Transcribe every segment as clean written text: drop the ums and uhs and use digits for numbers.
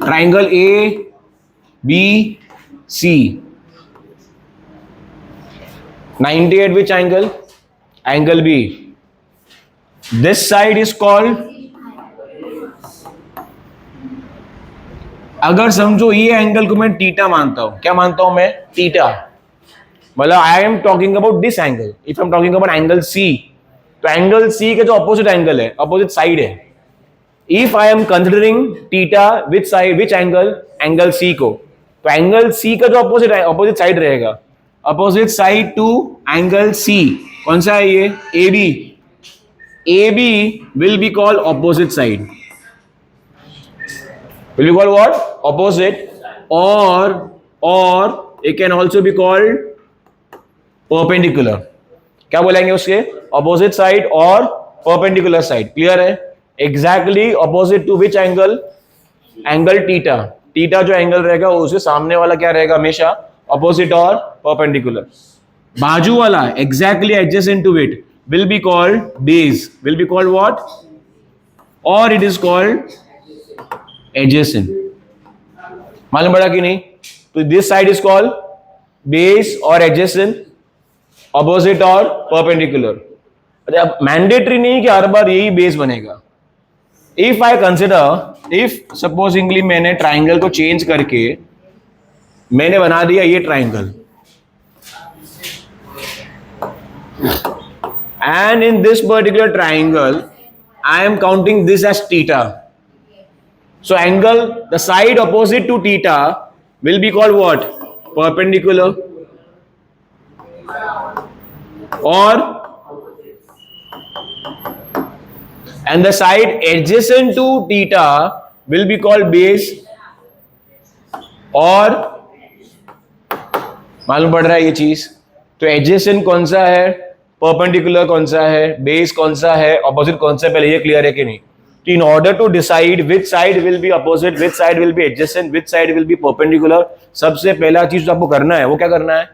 Triangle A, B, C. 90 at which angle? Angle B. This side is called, अगर समझो ये angle को मैं थीटा मानता हूं, क्या मानता हूं मैं? थीटा. मतलब I am talking about this angle. If I am talking about angle C, तो एंगल सी के जो अपोजिट एंगल है, अपोजिट साइड है. If I am considering theta which side, which angle? Angle C को. तो angle C का जो opposite side रहेगा, opposite side to angle C, कौन सा है ये? A B. A B will be called opposite side. Will be called what? Opposite. Or it can also be called perpendicular. क्या बोलेंगे उसके? Opposite side और perpendicular side. Clear है? Exactly opposite to which angle? Angle theta. Theta जो angle रहेगा उसके सामने वाला क्या रहेगा हमेशा? Opposite और perpendicular. बाजू वाला exactly adjacent to it will be called base. Will be called what? Or it is called adjacent. मालूम पड़ा कि नहीं? तो this side is called base और एडजेसेंट, ऑपोजिट और परपेंडिकुलर. अब मैंडेटरी नहीं कि हर बार यही बेस बनेगा. If I consider, if supposingly मैंने ट्राइंगल को चेंज करके मैंने बना दिया ये triangle, and in this particular triangle I am counting this as theta. So angle, the side opposite to theta will be called what? Perpendicular. Or, and the side adjacent to theta will be called base. और मालूम पड़ रहा है ये चीज? तो adjacent कौन सा है, perpendicular कौन सा है, base कौन सा है, opposite कौन सा है, पहले ये क्लियर है कि नहीं? In order to decide which side will be opposite, which side will be adjacent, which side will be perpendicular, सबसे पहला चीज आपको करना है वो क्या करना है?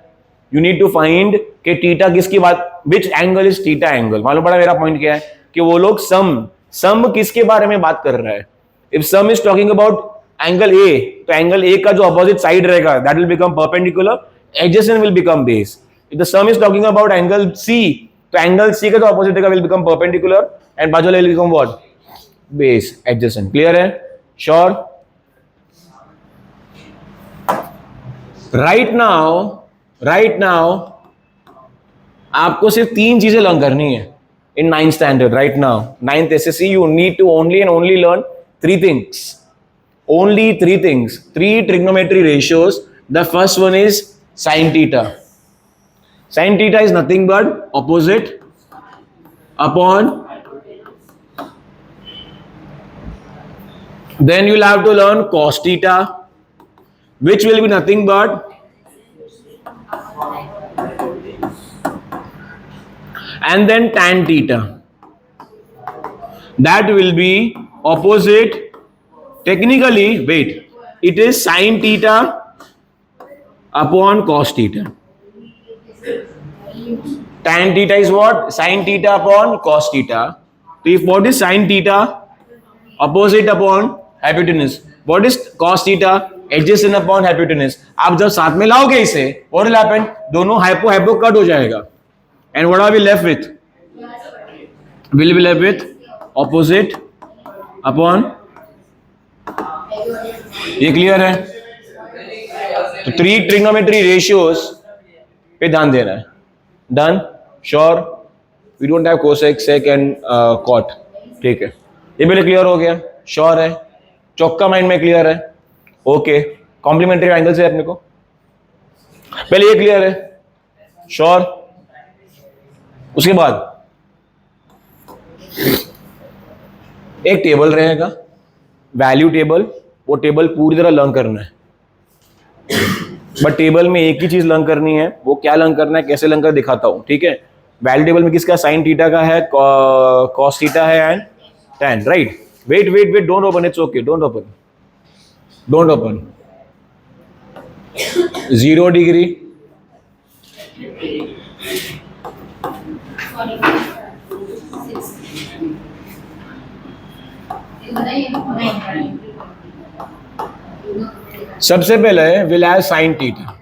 You need to find कि थीटा किसकी बात, which angle is theta angle. मालूम पड़ा मेरा पॉइंट क्या है? कि वो लोग सम किसके बारे में बात कर रहा है? If sum is talking about angle A, तो एंगल A का जो अपोजिट साइड रहेगा that will become perpendicular, adjacent will become base. If the sum is talking about angle C, तो एंगल C का जो अपोजिट रहेगा will become perpendicular and बाजू वाला will become what? Base, adjacent. Clear है? Sure? Right now आपको सिर्फ 3 चीजें लर्न करनी है in 9th standard. Right now 9th SSC you need to only and only learn 3 things. Only 3 things. 3 trigonometry ratios. The first one is sin theta. Sin theta is nothing but opposite upon. Then you will have to learn cos theta, which will be nothing but and then tan theta. That will be opposite. Technically, wait, it is sin theta upon cos theta. Tan theta is what? Sin theta upon cos theta. So if what is sin theta? Opposite upon hypotenuse. What is cos theta? Adjacent upon hypotenuse. आप जब साथ में लाओगे इसे, what will happen? दोनों hypo cut हो जाएगा. And what are we left with? Will be left with opposite upon. ये क्लियर है? तो 3 trigonometry ratios पे ध्यान देना है. Done? Sure? We don't have cosec, sec and cot. ठीक है. ये पहले क्लियर हो गया? श्योर है? चौका माइंड में क्लियर है? ओके. कॉम्प्लीमेंट्री एंगल से अपने को पहले ये क्लियर है? श्योर? उसके बाद एक टेबल रहेगा, वैल्यू टेबल. वो टेबल पूरी तरह लर्न करना है, बट टेबल में एक ही चीज लर्न करनी है. वो क्या लर्न करना है, कैसे लर्न कर दिखाता हूं. ठीक है? वैल्यू टेबल में किसका? साइन थीटा का है, कॉस थीटा है and tan, right? Wait, don't open, it's okay, don't open. 0 degree, सबसे पहले विल हैव साइन थीटा,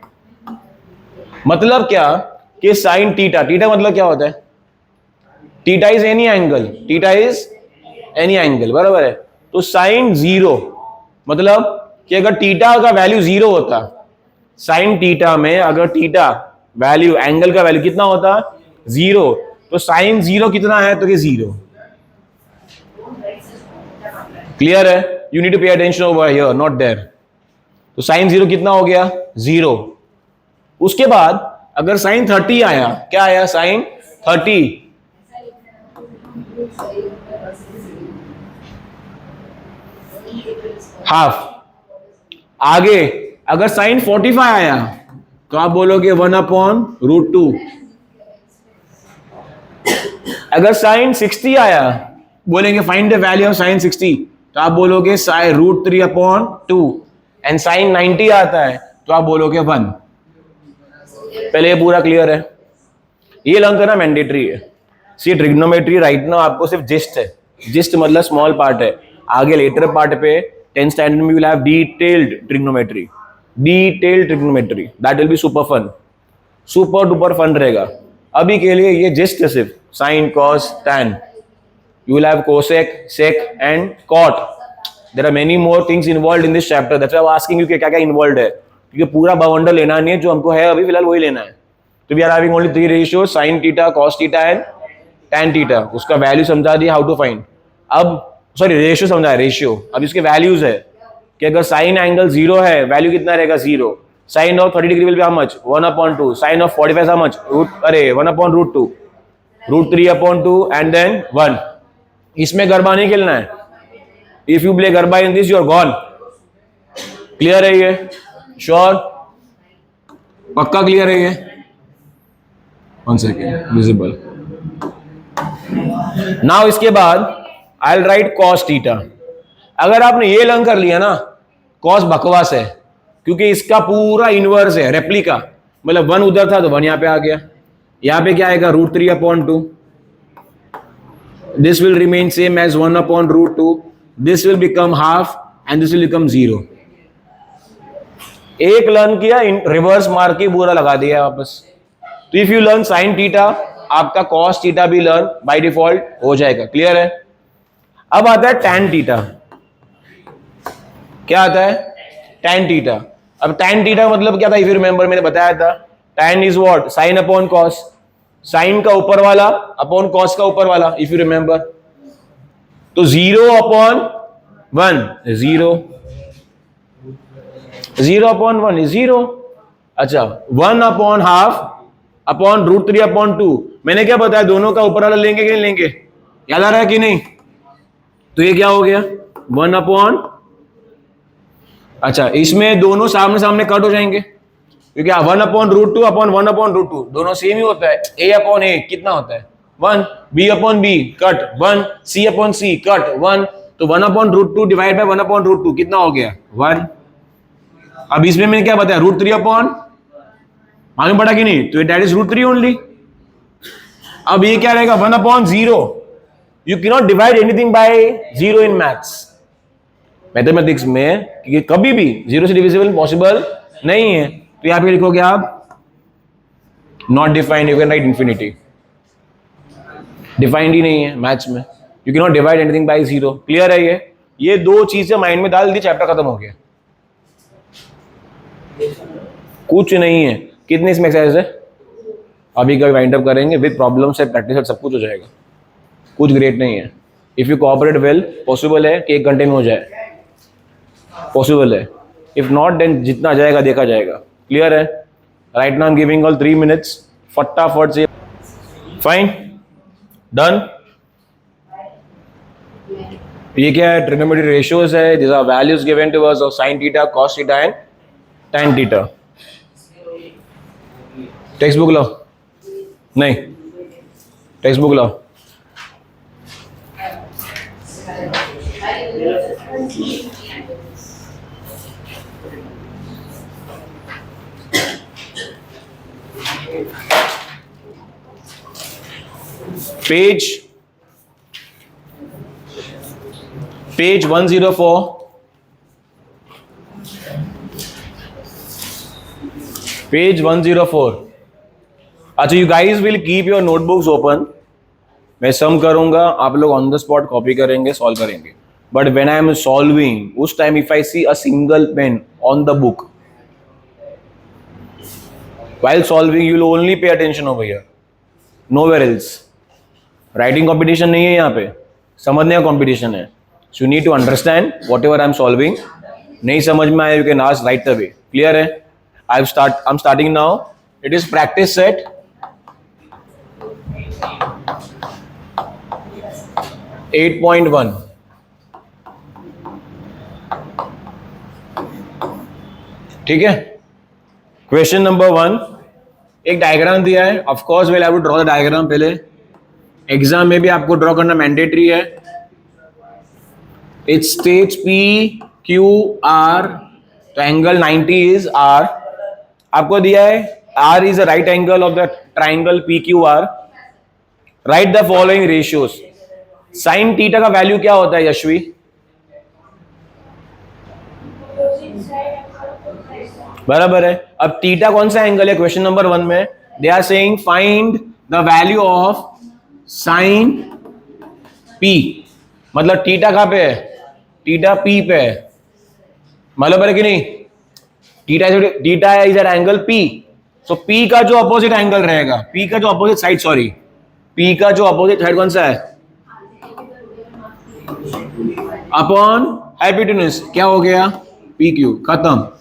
मतलब क्या कि साइन थीटा, थीटा मतलब क्या होता है, theta is any angle, theta is any angle, बराबर है। तो साइन जीरो मतलब कि अगर थीटा का वैल्यू जीरो होता, साइन थीटा में अगर थीटा वैल्यू, एंगल का वैल्यू कितना होता, जीरो, तो साइन जीरो कितना है, तो ये जीरो। क्लियर है? You need to pay attention over here, not there. तो साइन जीरो कितना हो गया, जीरो। उसके बाद अगर साइन 30 आया, क्या आया, साइन 30, हाफ। आगे अगर साइन 45 आया तो आप बोलोगे 1/√2। अगर साइन 60 आया, बोलेंगे find the value of sign 60, तो आप बोलोगे √3/2। एंड साइन 90 आता है तो आप बोलोगे 1। पहले ये पूरा क्लियर है? ये लर्न करना मैंडेटरी है। सी ट्रिग्नोमेट्री राइट नाउ आपको सिर्फ जिस्ट है, जिस्ट मतलब स्मॉल पार्ट है। आगे लेटर पार्ट पे 10th स्टैंडर्ड में will have detailed trigonometry, detailed trigonometry, that will be super fun, super duper fun रहेगा। अभी के लिए ये जिस्ट है सिर्फ, sine cos tan, you will have cosec, sec and cot. There are many more things involved in this chapter. That's why I'm asking you कि क्या क्या involved है, क्योंकि पूरा बवंडर लेना नहीं है, जो हमको है अभी फिलहाल वही लेना है। तो we are having only 3 ratios, sin theta, cos theta and tan theta. उसका वैल्यू समझा दिया, how to find। अब सॉरी रेशियो समझा है, रेशियो। अब इसके वैल्यूज है कि अगर साइन एंगल जीरो है, वैल्यू कितना रहेगा, zero. Sine of 30 degree will be how much, 1/2। Sine of 45 how much, 1/√2, √3/2 and then 1। इसमें गरबा नहीं खेलना है। If you play Garba in this, you are gone. Clear है ये? श्योर? पक्का क्लियर है ये? 1 सेकेंड, विजिबल। नाउ इसके बाद I will write cos theta. अगर आपने ये लर्न कर लिया ना, कॉस बकवास है, क्योंकि इसका पूरा इनवर्स है, रेप्लिका। मतलब 1 उधर था तो 1 यहां पे आ गया। यहां पे क्या आएगा, √3/2। This will remain same as 1/√2. This will become half and this will become 0. एक लर्न किया, रिवर्स मार के पूरा लगा दिया वापस। तो if you learn sine theta, आपका कॉस थीटा भी लर्न बाय डिफॉल्ट हो जाएगा। क्लियर है? अब आता है टैन थीटा। क्या आता है, टैन थीटा। अब टैन थीटा मतलब क्या था, इफ यू रिमेंबर मैंने बताया था, tan is what, sine upon cos. Sine का ऊपर वाला अपॉन कॉस का ऊपर वाला, इफ यू रिमेंबर। तो 0/1, 0, 0/1 इज 0। अच्छा, 1/2 अपॉन √3/2। मैंने क्या बताया, दोनों का ऊपर वाला लेंगे कि नहीं लेंगे, याद आ रहा है कि नहीं? तो ये क्या हो गया, 1/, अच्छा इसमें दोनों सामने सामने कट हो जाएंगे, क्योंकि 1/√2 अपॉन 1/√2 दोनों सेम ही होता है। a/a कितना होता है, 1, b/b कट 1, c/c कट 1। तो 1/√2 डिवाइड बाय 1/√2 कितना हो गया, 1। अब इसमें मैंने क्या बताया, √3/, मालूम पड़ा कि नहीं? तो दैट इज √3 ओनली। अब ये क्या रहेगा, 1/0। You can not divide anything by 0 in maths, mathematics में, क्योंकि कभी भी 0 से डिविजिबल पॉसिबल नहीं है। तो यहां पे लिखोगे आप not defined, you can write infinity. Defined ही नहीं है मैथ्स में, you can not divide anything by 0। Clear है ये दो चीजें माइंड में डाल दी, चैप्टर खत्म हो गया। कुछ नहीं है। कितने इसमें एक्सरसाइज है, अभी कभी वाइंड अप करेंगे, विद प्रॉब्लम से प्रैक्टिस सब कुछ हो जाएगा। कुछ ग्रेट नहीं है। If you cooperate well, possible है कि 1 घंटे में हो जाए, पॉसिबल है। इफ नॉट देन जितना जाएगा देखा जाएगा। क्लियर है? Right now I am giving all 3 minutes, फटाफट से। Fine, done. ये क्या है, ट्रिग्नोमेट्री रेशियोज है। This are values given to us of sin theta, cos theta and tan theta. Text book लाओ, नहीं टेक्स्ट बुक लाओ। Page page 104. पेज 104. अच्छा, you guys will keep your notebooks open. मैं sum करूंगा, आप लोग on the spot copy करेंगे, solve करेंगे. But when I am solving, उस time if I see a single pen on the book while solving, you will only pay attention over here, nowhere else. Writing competition नहीं है यहाँ पे, समझने का competition है. So you need to understand whatever I am solving. नहीं समझ में आया, you can ask right away. Clear है? I'm starting now. It is practice set. Eight 8.1. ठीक है. Question number 1. एक डायग्राम दिया है. Of course will have to draw the diagram. पहले एग्जाम में भी आपको ड्रॉ करना मैंडेटरी है. It states P Q R, तो एंगल 90 इज R. आपको दिया है R is the right angle of the triangle PQR. Write the following ratios. Sine theta का वैल्यू क्या होता है यशवी? बराबर है. अब थीटा कौन सा एंगल है क्वेश्चन नंबर 1 में? They are saying find the value of sine P. मतलब थीटा कहां पे है? थीटा P पे है. मतलब है कि नहीं? थीटा है is at angle P. So P का जो अपोजिट एंगल रहेगा, P का जो अपोजिट साइड, सॉरी, P का जो अपोजिट साइड कौन सा है? Upon hypotenuse. क्या हो गया? PQ. खत्म.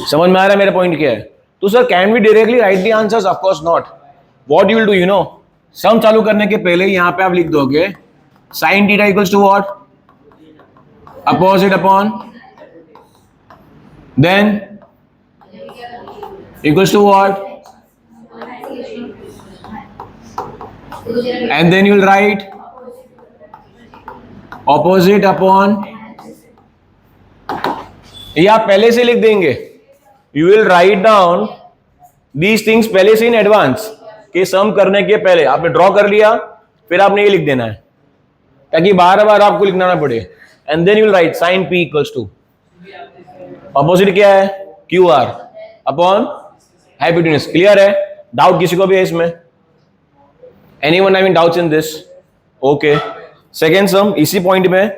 समझ में आ रहा है मेरा पॉइंट क्या है? तो sir can we directly write the answers? Of course not. What you will do, you know, sum चालू करने के पहले यहां पे आप लिख दोगे sine theta equals to what? Opposite upon then equals to what? And then you will write opposite upon. ये आप पहले से लिख देंगे. You will write down these things पहले से इन एडवांस, कि सम करने के पहले आपने ड्रॉ कर लिया, फिर आपने ये लिख देना है ताकि बार बार आपको लिखना ना पड़े. And then you will write sine P equals to opposite क्या है? QR upon hypotenuse. क्लियर है? डाउट किसी को भी है इसमें? Anyone having doubts in this? Okay. Second sum इसी पॉइंट में.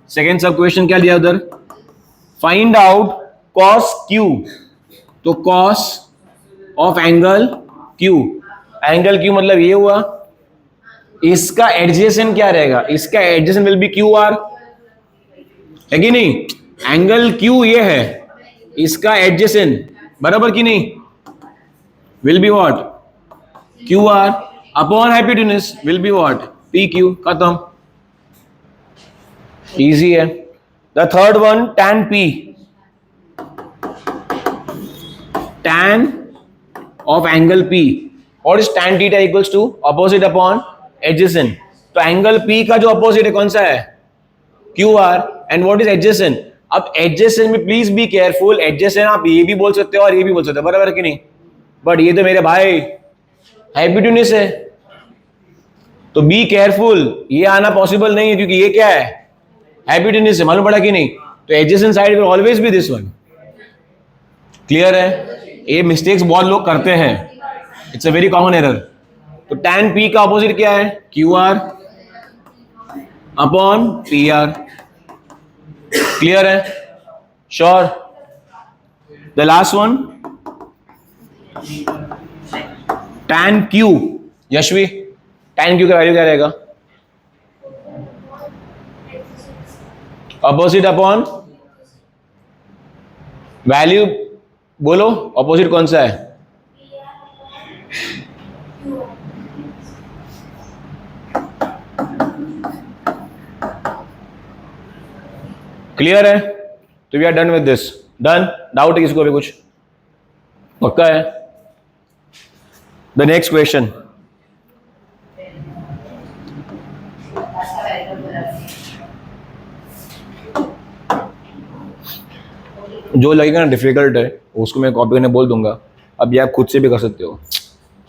सेकेंड सब क्वेश्चन क्या दिया उधर? Find out cos Q. तो cos of angle Q. Angle Q मतलब ये हुआ. इसका एडजेसेंट क्या रहेगा? इसका एडजेसेंट विल बी QR, है कि नहीं? एंगल Q ये है, इसका एडजेसेंट बराबर कि नहीं? Will be what? QR upon hypotenuse will be what? PQ. खत्म. इजी है. The third one, tan P. tan of angle P. What is tan theta equals to? Opposite upon adjacent. तो angle P का जो opposite है कौन सा है? QR. And what is adjacent? अब एडजेसेंट में प्लीज बी केयरफुल. एडजेसेंट आप ये भी बोल सकते हो और ये भी बोल सकते हो, बराबर है कि नहीं? बट ये तो मेरे भाई हाइपोटेन्यूज है, तो बी केयरफुल. ये आना पॉसिबल नहीं है क्योंकि ये क्या है? हाइपोटेन्यूज है. मालूम पड़ा कि नहीं? तो adjacent side will always be this one. Clear है? ये मिस्टेक्स बहुत लोग करते हैं. It's a very common error. तो tan P का अपोजिट क्या है? QR upon PR. क्लियर है? Sure. The last one, tan Q. Yashvi, tan Q का वैल्यू क्या रहेगा? Opposite upon value. बोलो अपोजिट कौन सा है? क्लियर है? तो we are done with this. Done. Doubt है किसी को भी कुछ? पक्का है? The next question. जो लगेगा ना डिफिकल्ट है उसको मैं कॉपी करने बोल दूंगा. अब ये आप खुद से भी कर सकते हो.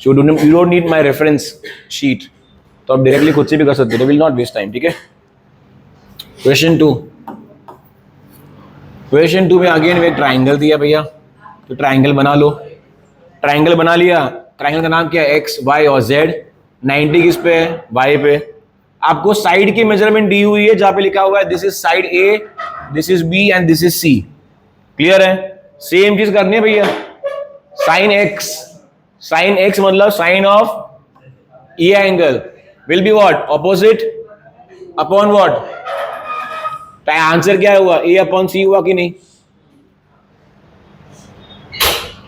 So you don't need my reference sheet. तो आप डायरेक्टली खुद से भी कर सकते हो, विल नॉट वेस्ट टाइम, ठीक है। क्वेश्चन 2 में अगेन एक ट्राइंगल दिया भैया, तो ट्राइंगल बना लो। ट्राइंगल बना लिया, ट्राइंगल का नाम क्या है, एक्स वाई और जेड। 90 किस पे है, वाई पे। आपको साइड की मेजरमेंट दी हुई है, जहां पे लिखा हुआ है this is side A, this is B and this is C. Clear है। सेम चीज करनी है भैया। साइन एक्स मतलब sine of a angle will be what, opposite upon what. Answer क्या हुआ, ए अपॉन सी हुआ कि नहीं।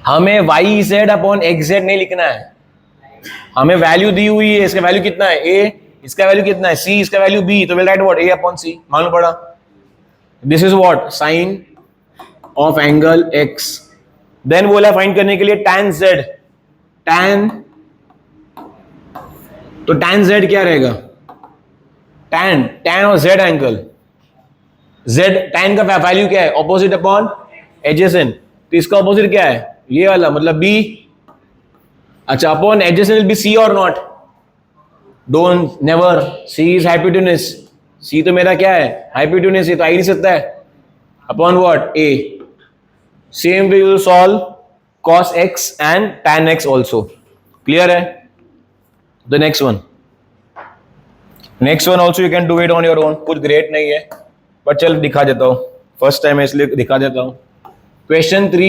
हमें Y Z upon X Z नहीं लिखना है, हमें वैल्यू दी हुई है, इसका वैल्यू कितना है ए, इसका वैल्यू कितना है सी, इसका वैल्यू बी, तो will write what, A upon C. मालूम पड़ा। This is what, sine of angle X. Then बोला फाइंड करने के लिए tan z, tan, तो tan z क्या रहेगा, tan और z एंगल, z tan का वैल्यू क्या है, ऑपोजिट अपॉन एडजेसेंट, तो इसका ऑपोजिट क्या है, ये वाला मतलब b। अच्छा, upon adjacent will be c और not, don't never, c is hypotenuse, c तो मेरा क्या है हाइपोटेन्यूस, ये तो आ ही नहीं सकता है, upon what a। Same we will solve cos x and tan x also. Clear है? The next one. Next one also you can do it on your own. कुछ great नहीं है, but चल दिखा देता हूँ. First time है इसलिए दिखा देता हूँ. Question 3.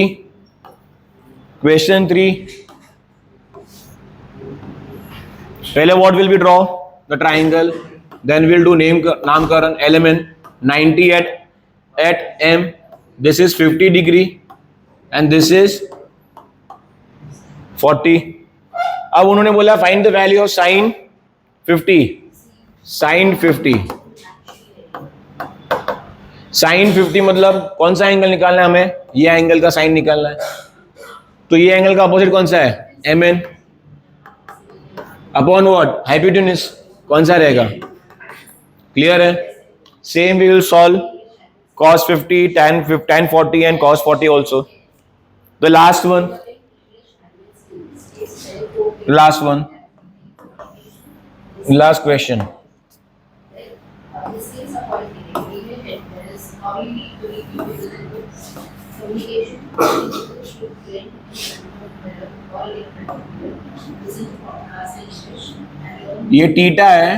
पहले what will we draw? The triangle. Then we'll do नामकरण element 90 at M. This is 50 degree. And this is 40. अब उन्होंने बोला find the value of sine 50. Sine 50 मतलब कौन सा एंगल निकालना है हमें, ये एंगल का साइन निकालना है। तो ये एंगल का अपोजिट कौन सा है, mn अपॉन व्हाट, हाइपोटेन्यूस, कौन सा रहेगा। क्लियर है। Same we will solve cos 50, tan 40 and cos 40 also. The last one. Last question. ये थीटा है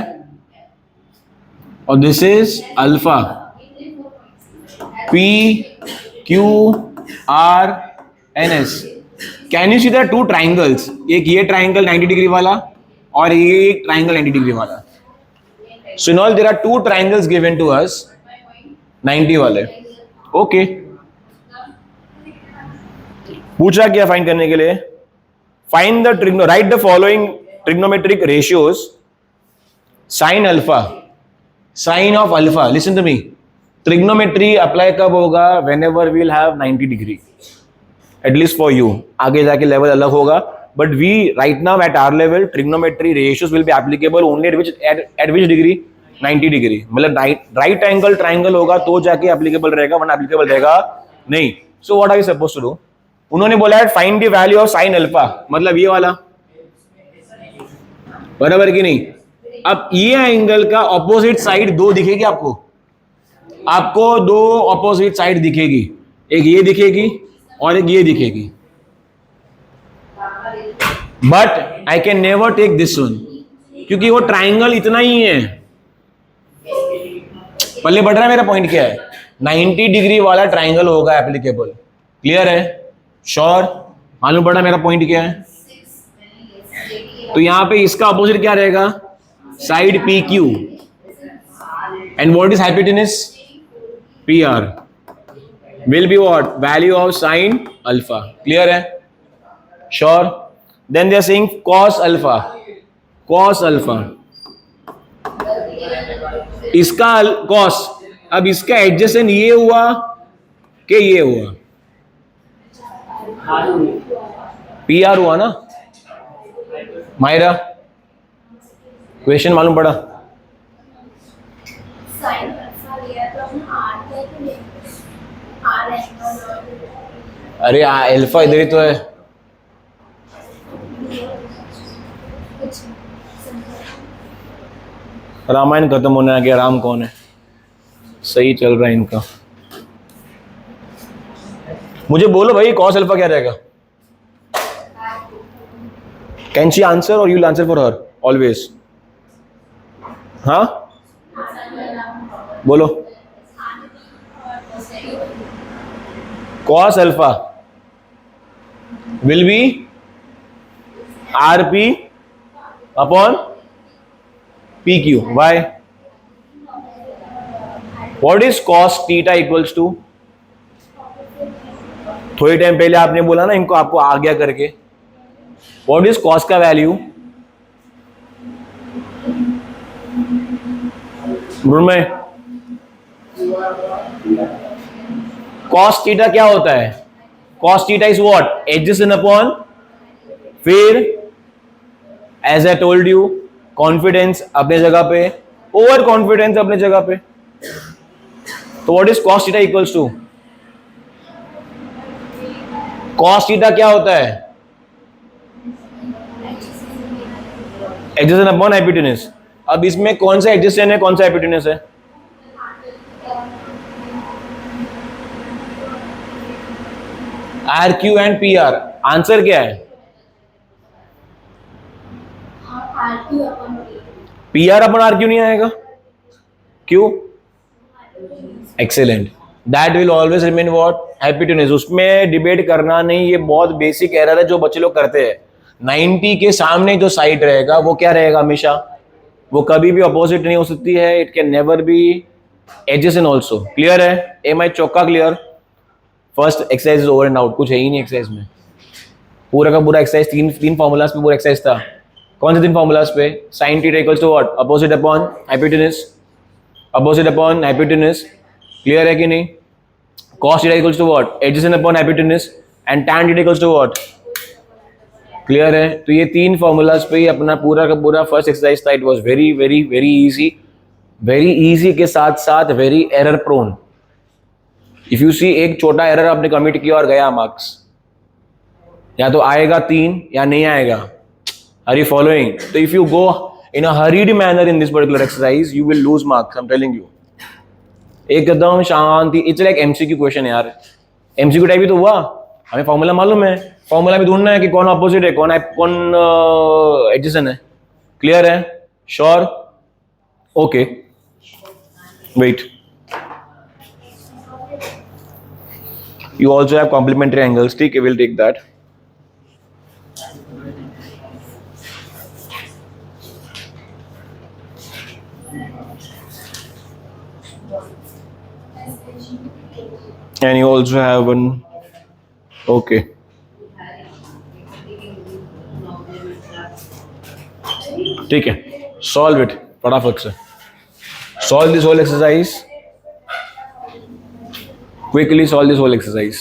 और this is alpha. P, Q, R, N, S. Can you see the two triangles? एक ये triangle 90 degree वाला और ये triangle 90 degree वाला. So now there are two triangles given to us, 90 वाले. Okay. पूछा क्या फाइंड करने के लिए? Find the write the following trigonometric ratios. Sin alpha, sin of alpha. Listen to me. Trigonometry apply कब होगा, whenever we'll have 90 degree, at least for you. आगे जाके लेवल अलग होगा, but we right now at our level trigonometry ratios will be applicable only at which degree, 90 degree. मतलब right angle triangle होगा तो जाके एप्लीकेबल रहेगा, वरना एप्लीकेबल रहेगा नहीं। So what are you supposed to do? उन्होंने बोला है find the value of sine alpha, मतलब ये वाला, बराबर कि नहीं। अब ये एंगल का ऑपोजिट साइड दो दिखेगी आपको दो ऑपोजिट साइड दिखेगी, एक ये दिखेगी और एक ये दिखेगी, but I can never take this one, क्योंकि वो ट्राइंगल इतना ही है। पल्ले बढ़ रहा है मेरा पॉइंट क्या है, 90 डिग्री वाला ट्राइंगल होगा एप्लीकेबल। क्लियर है, श्योर, मालूम पड़ा मेरा पॉइंट क्या है। तो यहां पे इसका अपोजिट क्या रहेगा, side P Q, and what is hypotenuse, PR will be what, value of sin alpha. Clear है, sure. Then they are saying cos alpha, इसका cos, अब इसका एडजेसेंट ये हुआ कि ये हुआ, PR हुआ ना। मायरा क्वेश्चन मालूम पड़ा? अरे अल्फा इधर ही तो है। रामायण खत्म होने आ गया, राम कौन है? सही चल रहा है इनका। मुझे बोलो भाई कॉस अल्फा क्या रहेगा? कैन शी आंसर और you will answer for her always? हाँ बोलो। cos alpha will be rp upon pq. Why? What is cos theta equals to? थोड़ी टाइम पहले आपने बोला ना इनको, आपको आ गया करके। What is cos का वैल्यू? cos थीटा क्या होता है? cos theta is what? Adjacent upon, फिर as I told you, confidence अपने जगह पे, ओवर कॉन्फिडेंस अपने जगह पे। तो what is cos theta equals to? cos theta क्या होता है? Adjacent upon hypotenuse. अब इसमें कौन सा एडजस्टेंट है, कौन सा हाइपोटेन्यूज है? R Q and P R. Answer क्या है? P R upon R Q नहीं आएगा, क्यों? Excellent, that will always remain what? Hypotenuse. उसमें डिबेट करना नहीं, ये बहुत बेसिक एरर है जो बच्चे लोग करते हैं। 90 के सामने जो साइड रहेगा वो क्या रहेगा हमेशा? वो कभी भी अपोजिट नहीं हो सकती है। It can never be adjacent also. Clear है? एम आई चौका clear? First exercise is over and out, कुछ है ही नहीं एक्सरसाइज में। पूरा का पूरा एक्सरसाइज तीन फॉर्मूलाज पे पूरा एक्सरसाइज था। कौन से तीन फॉर्मूलाज पे? Sine theta equals to what? Opposite upon hypotenuse, opposite upon hypotenuse. Clear है कि नहीं? cos theta equals to what? Adjacent upon hypotenuse. And tan theta equals to what? Clear है? तो ये तीन फॉर्मूलाज पे ही अपना पूरा का पूरा फर्स्ट एक्सरसाइज था। It was very very very easy, very easy के साथ साथ very error prone. If you see, एक छोटा एरर आपने कमिट किया और गया मार्क्स, या तो आएगा 3 या नहीं आएगा। Are you following? तो if you go in a hurried manner in this particular exercise, you will lose marks, I am telling you. एकदम शांति। इट्स लाइक एमसीक्यू क्वेश्चन है यार। एमसीक्यू टाइप ही तो हुआ। हमें फॉर्मूला मालूम है, फॉर्मूला भी ढूंढना है कि कौन अपोजिट है, कौन एडजेसेंट है। क्लियर है? Sure? Okay, wait. You also have complementary angles. ठीक है, we'll take that. And you also have one. Okay. ठीक है, solve it फटाफट से। Solve this whole exercise. Quickly solve this whole exercise.